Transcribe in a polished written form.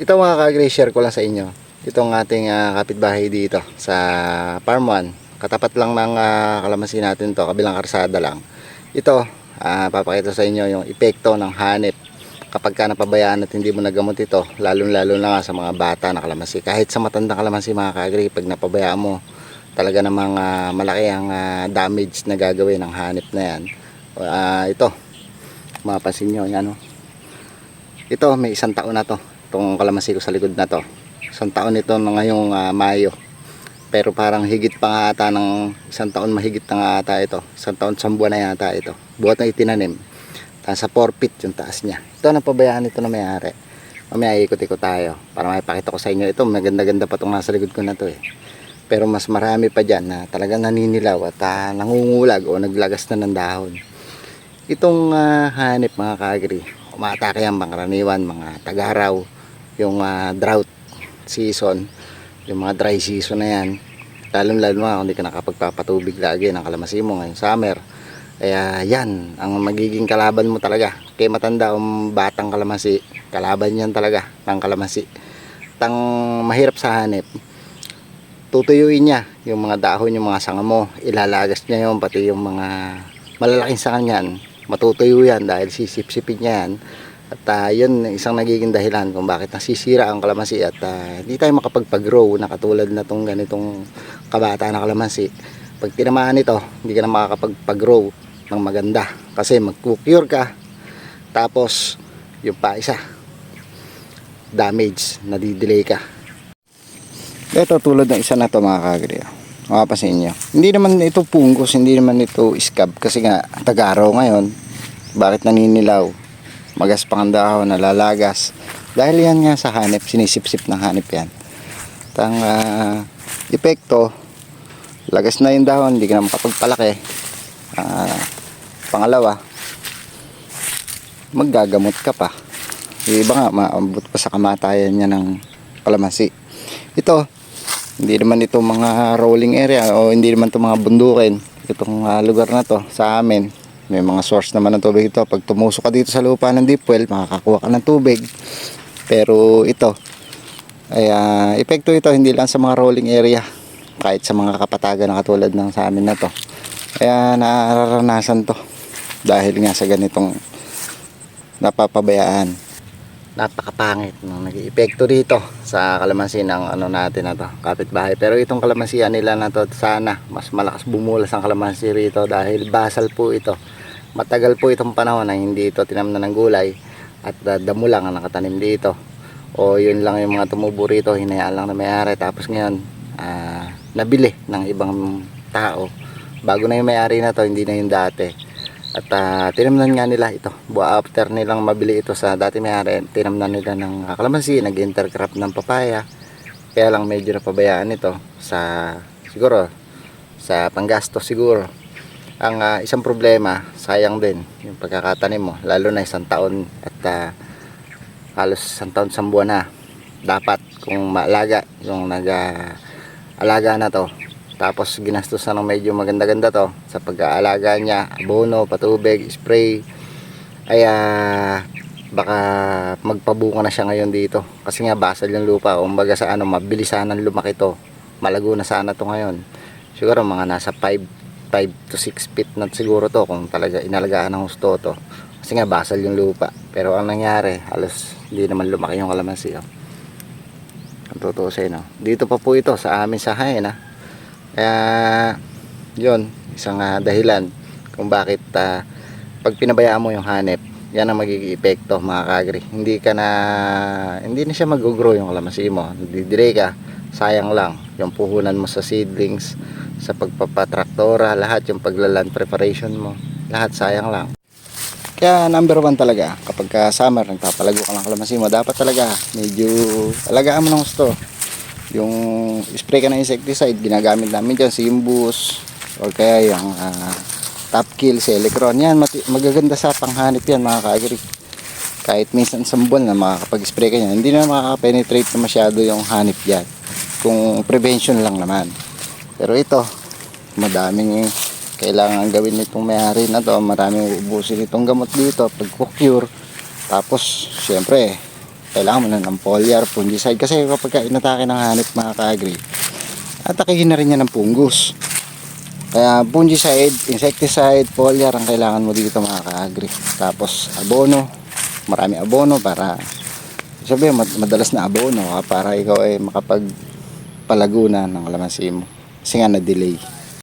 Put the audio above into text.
Ito mga ka-agri, share ko lang sa inyo. Itong ating kapitbahay dito sa Farm 1. Katapat lang ng kalamansi natin to, kabilang karsada lang. Ito, papakita sa inyo yung epekto ng hanip kapag ka napabayaan at hindi mo nagamot ito, lalo na nga sa mga bata na kalamansi. Kahit sa matandang kalamansi mga ka-agri, pag napabayaan mo, talaga namang malaki ang damage na gagawin ng hanip na yan. Ito, mapapansin nyo, yan, ito may 1 taon na to, itong kalamansi ko sa likod na to. 1 taon ito ngayong Mayo, pero parang higit pa nga ata ng 1 taon, mahigit na nga ata ito, 1 taon 1 buwan na yata ito, buhat na itinanim. Sa 4 feet yung taas niya. Ito napabayaan ito na may-ari. Mamaya ikot-ikot tayo para maipakita ko sa inyo. Ito maganda-ganda pa itong nasa likod ko na to pero mas marami pa dyan na talagang naninilaw at nangungulag o naglagas na ng dahon. Itong hanip mga ka-agri, umatake yan pangkaraniwan mga tag-araw, yung drought season, yung mga dry season na yan, lalo na kung hindi ka nakapagpapatubig lagi ng kalamansi mo ngayong summer. Kaya yan ang magiging kalaban mo talaga. Kaya matanda o batang kalamansi, kalaban yan talaga ng kalamansi. Tang mahirap sa hanip, tutuyuin niya yung mga dahon, yung mga sanga mo, ilalagas niya yung pati yung mga malalaking sanga niyan, matutuyo yan dahil sisip-sipin niya yan. At yun isang nagiging dahilan kung bakit nasisira ang kalamansi at hindi tayo makapagpag-grow na katulad na tong ganitong kabata na kalamansi. Pag tinamaan ito, hindi ka na makakapagpag-grow ng maganda kasi mag-cure ka, tapos yung pa isa damage, nadidelay ka. Ito tulad ng isa na to mga ka-agri, makapasin nyo, hindi naman ito punggos, hindi naman ito scab kasi nga tag-araw ngayon. Bakit naninilaw? Magaspang ang dahon, nalalagas dahil yan nga sa hanip, sinisip-sip ng hanip yan. Tang epekto, lagas na yung dahon, hindi ka na makapagpalaki. Pangalawa, maggagamot ka pa. Yung iba nga maabot pa sa kamatayan niya ng kalamansi. Ito, hindi naman ito mga rolling area o hindi naman ito mga bundukin. Itong lugar na to sa amin, may mga source naman ng tubig ito. Pag tumusok ka dito sa lupa ng deep well, makakakuha ka ng tubig. Pero ito ay epekto ito hindi lang sa mga rolling area, kahit sa mga kapatagan na katulad ng sa amin na to. Kaya nararanasan to dahil nga sa ganitong napapabayaan. Napakapangit ng nag-epekto dito sa kalamansi ng natin na to, kapitbahay. Pero itong kalamansian nila na to, sana mas malakas bumulas ang kalamansi rito dahil basal po ito. Matagal po itong panahon na hindi ito tinamnan ng gulay at damo lang ang nakatanim dito, o yun lang yung mga tumubo rito, hinayaan lang na may-ari. Tapos ngayon nabili ng ibang tao bago na yung may-ari na to, hindi na yung dati. At tinamnan nga nila ito, after nilang mabili ito sa dati may-ari, tinamnan nila ng kalamansi, nag-intercrop ng papaya. Kaya lang medyo napabayaan ito sa siguro sa panggastos siguro. Ang isang problema, sayang din yung pagkakatanim mo, lalo na 1 taon at halos 1 taon 1 buwan na. Dapat kung maalaga yung nag-alaga na to, tapos ginastusan ng medyo maganda-ganda to sa pag-aalaga niya, abono, patubig, spray, ay baka magpabuka na siya ngayon dito kasi nga basal yung lupa. Kumbaga sa mabilis sanang lumaki to, malago na sana to ngayon. Siguro mga nasa 5 to 6 feet na siguro to kung talaga inalagaan ng husto to, kasi nga basal yung lupa. Pero ang nangyari, halos hindi naman lumaki yung kalamansi. Ang tutusin, dito pa po ito sa amin sa hain. Kaya yun, isang dahilan kung bakit pag pinabayaan mo yung hanip, yan ang magiging epekto mga ka-agri. Hindi na siya mag-grow yung kalamansi mo, didelay ka, sayang lang yung puhunan mo sa seedlings, sa pagpapatraktora, lahat yung paglaland preparation mo, lahat sayang lang. Kaya number 1 talaga kapag summer nagpapalago ka ng kalamansi mo, dapat talaga medyo alagaan mo ng gusto. Yung spray ka ng insecticide, ginagamit namin dyan Simbus o kaya yung Top Kill, Selecron. Yan magaganda sa panghanip yan mga ka-agri. Kahit minsan sa buwan na makakapag-spray ka yan, hindi na makakapenetrate na masyado yung hanip dyan kung prevention lang naman. Pero ito, madaming kailangan gawin nitong may-ari na to, maraming ubusin itong gamot dito pag-cure. Tapos syempre kailangan mo na ng foliar, fungicide. Kasi kapag inatake ng hanip mga ka-agri, atakihin na rin yan ng fungus. Kaya fungicide, insecticide, foliar ang kailangan mo dito mga ka-agri. Tapos abono, marami abono para sabihin madalas na abono para ikaw ay makapagpalago na ng kalamansi mo. Kasi nga na-delay.